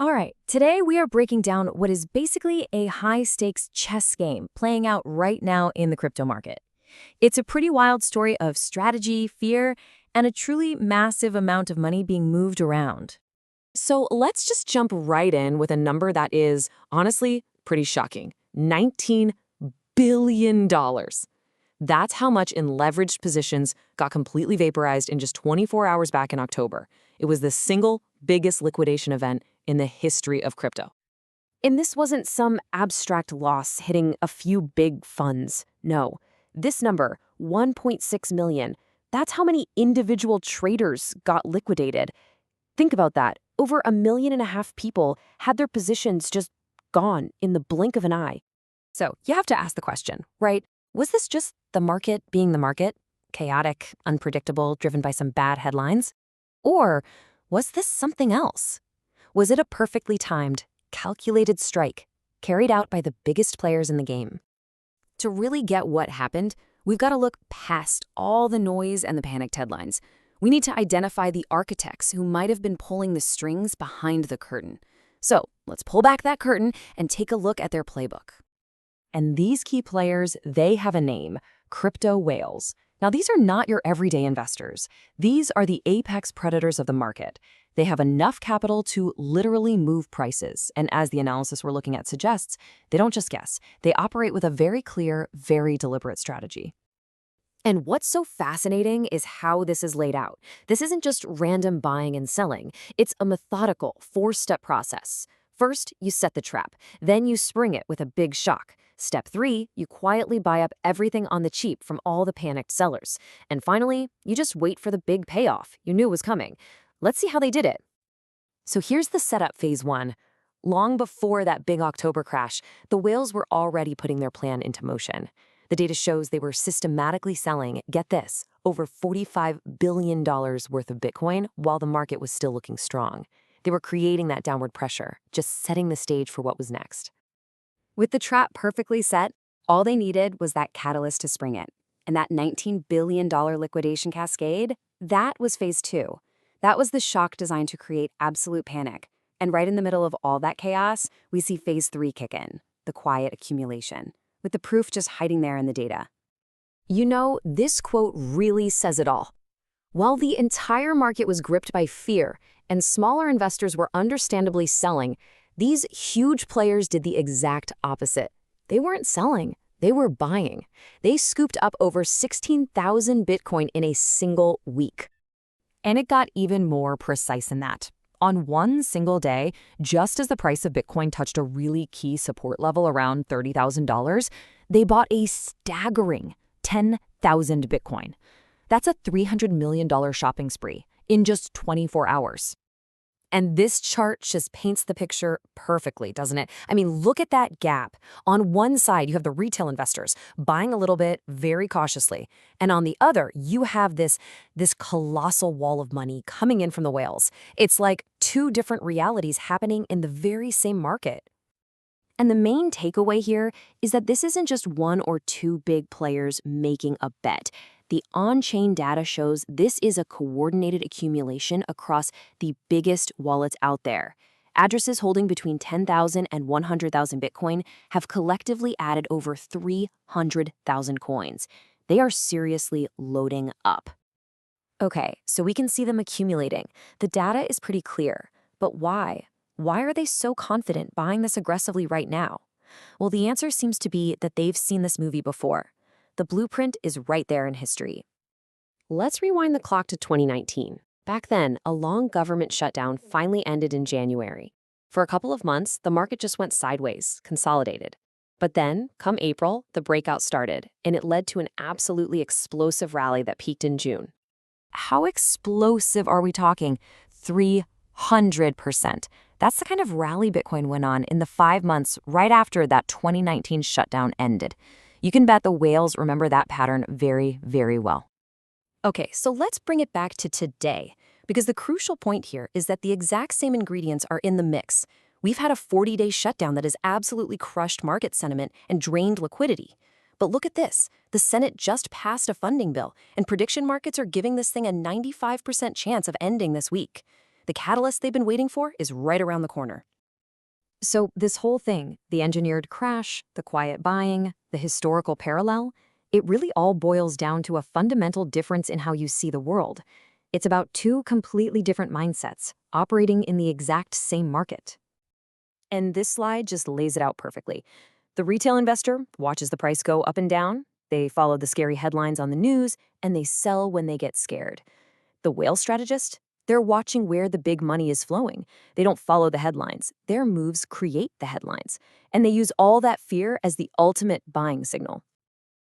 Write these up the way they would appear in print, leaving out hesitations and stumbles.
All right, today we are breaking down what is basically a high-stakes chess game playing out right now in the crypto market. It's a pretty wild story of strategy, fear, and a truly massive amount of money being moved around. So let's just jump right in with a number that is, honestly, pretty shocking. $19 billion. That's how much in leveraged positions got completely vaporized in just 24 hours back in October. It was the single biggest liquidation event in the history of crypto. And this wasn't some abstract loss hitting a few big funds. No, this number, 1.6 million, that's how many individual traders got liquidated. Think about that. Over 1.5 million people had their positions just gone in the blink of an eye. So you have to ask the question, right? Was this just the market being the market? Chaotic, unpredictable, driven by some bad headlines? Or was this something else? Was it a perfectly timed, calculated strike carried out by the biggest players in the game? To really get what happened, we've got to look past all the noise and the panicked headlines. We need to identify the architects who might have been pulling the strings behind the curtain. So let's pull back that curtain and take a look at their playbook. And these key players, they have a name: crypto whales. Now, these are not your everyday investors. These are the apex predators of the market. They have enough capital to literally move prices. And as the analysis we're looking at suggests, they don't just guess. They operate with a very clear, very deliberate strategy. And what's so fascinating is how this is laid out. This isn't just random buying and selling. It's a methodical, four-step process. First, you set the trap. Then you spring it with a big shock. Step 3, you quietly buy up everything on the cheap from all the panicked sellers. And finally, you just wait for the big payoff you knew was coming. Let's see how they did it. So here's the setup phase 1. Long before that big October crash, the whales were already putting their plan into motion. The data shows they were systematically selling, get this, over $45 billion worth of Bitcoin while the market was still looking strong. They were creating that downward pressure, just setting the stage for what was next. With the trap perfectly set, all they needed was that catalyst to spring it. And that $19 billion liquidation cascade, that was phase 2. That was the shock designed to create absolute panic. And right in the middle of all that chaos, we see phase 3 kick in, the quiet accumulation, with the proof just hiding there in the data. You know, this quote really says it all. While the entire market was gripped by fear and smaller investors were understandably selling, these huge players did the exact opposite. They weren't selling, they were buying. They scooped up over 16,000 Bitcoin in a single week. And it got even more precise than that. On one single day, just as the price of Bitcoin touched a really key support level around $30,000, they bought a staggering 10,000 Bitcoin. That's a $300 million shopping spree in just 24 hours. And this chart just paints the picture perfectly, doesn't it? I mean, look at that gap. On one side, you have the retail investors buying a little bit very cautiously. And on the other, you have this colossal wall of money coming in from the whales. It's like two different realities happening in the very same market. And the main takeaway here is that this isn't just one or two big players making a bet. The on-chain data shows this is a coordinated accumulation across the biggest wallets out there. Addresses holding between 10,000 and 100,000 Bitcoin have collectively added over 300,000 coins. They are seriously loading up. Okay, so we can see them accumulating. The data is pretty clear. But why? Why are they so confident buying this aggressively right now? Well, the answer seems to be that they've seen this movie before. The blueprint is right there in history. Let's rewind the clock to 2019. Back then, a long government shutdown finally ended in January. For a couple of months, the market just went sideways, consolidated. But then, come April, the breakout started, and it led to an absolutely explosive rally that peaked in June. How explosive are we talking? 300%. That's the kind of rally Bitcoin went on in the 5 months right after that 2019 shutdown ended. You can bet the whales remember that pattern very, very well. Okay, so let's bring it back to today, because the crucial point here is that the exact same ingredients are in the mix. We've had a 40-day shutdown that has absolutely crushed market sentiment and drained liquidity. But look at this. The Senate just passed a funding bill, and prediction markets are giving this thing a 95% chance of ending this week. The catalyst they've been waiting for is right around the corner. So this whole thing, the engineered crash, the quiet buying, the historical parallel, it really all boils down to a fundamental difference in how you see the world. It's about two completely different mindsets operating in the exact same market. And this slide just lays it out perfectly. The retail investor watches the price go up and down. They follow the scary headlines on the news, and they sell when they get scared. The whale strategist, they're watching where the big money is flowing. They don't follow the headlines. Their moves create the headlines. And they use all that fear as the ultimate buying signal.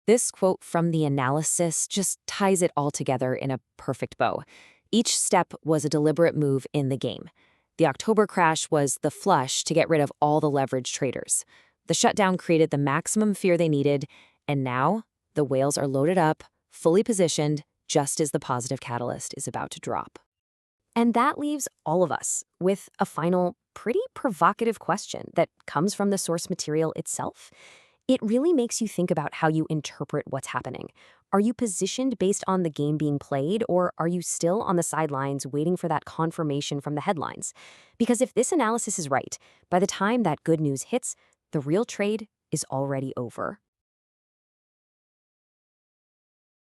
This quote from the analysis just ties it all together in a perfect bow. Each step was a deliberate move in the game. The October crash was the flush to get rid of all the leveraged traders. The shutdown created the maximum fear they needed, and now the whales are loaded up, fully positioned, just as the positive catalyst is about to drop. And that leaves all of us with a final, pretty provocative question that comes from the source material itself. It really makes you think about how you interpret what's happening. Are you positioned based on the game being played, or are you still on the sidelines waiting for that confirmation from the headlines? Because if this analysis is right, by the time that good news hits, the real trade is already over.